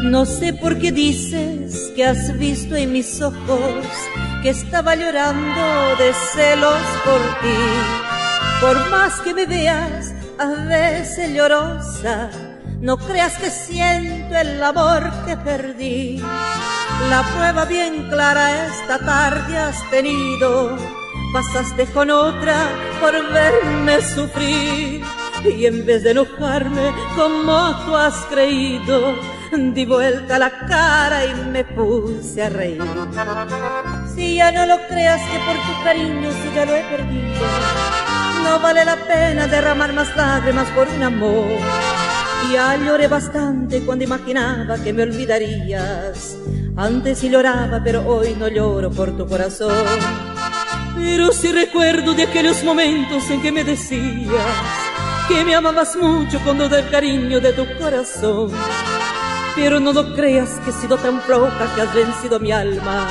No sé por qué dices que has visto en mis ojos que estaba llorando de celos por ti. Por más que me veas a veces llorosa, no creas que siento el amor que perdí. La prueba bien clara esta tarde has tenido. Pasaste con otra por verme sufrir. Y en vez de enojarme como tú has creído, di vuelta la cara y me puse a reír. Si ya no lo creas que por tu cariño si ya lo he perdido, no vale la pena derramar más lágrimas por un amor. Ya lloré bastante cuando imaginaba que me olvidarías. Antes sí lloraba, pero hoy no lloro por tu corazón. Pero sí recuerdo de aquellos momentos en que me decías que me amabas mucho con todo el cariño de tu corazón. Pero no lo creas que he sido tan floja que has vencido mi alma.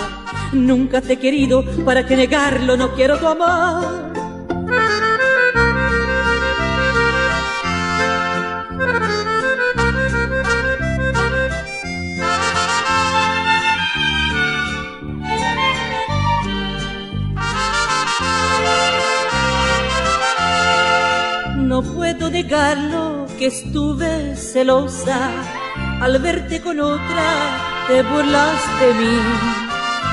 Nunca te he querido, para que negarlo no quiero tu amor. No puedo negarlo que estuve celosa. Al verte con otra te burlaste de mí.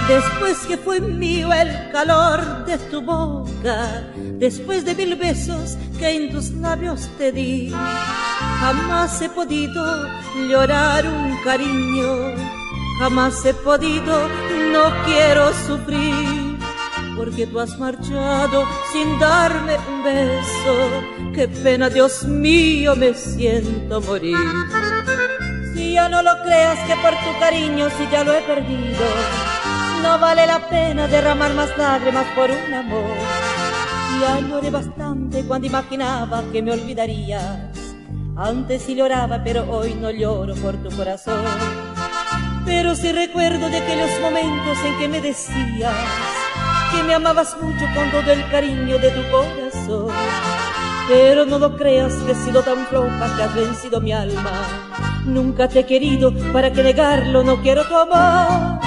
Después que fue mío el calor de tu boca, después de 1000 besos que en tus labios te di, jamás he podido llorar un cariño. Jamás he podido, no quiero sufrir, porque tú has marchado sin darme un beso. Qué pena, Dios mío, me siento morir. Si ya no lo creas que por tu cariño si ya lo he perdido, no vale la pena derramar más lágrimas por un amor. Ya lloré bastante cuando imaginaba que me olvidarías. Antes sí lloraba, pero hoy no lloro por tu corazón. Pero sí recuerdo de aquellos momentos en que me decías que me amabas mucho con todo el cariño de tu corazón. Pero no lo creas que he sido tan floja que has vencido mi alma. Nunca te he querido, para que negarlo no quiero tu amor.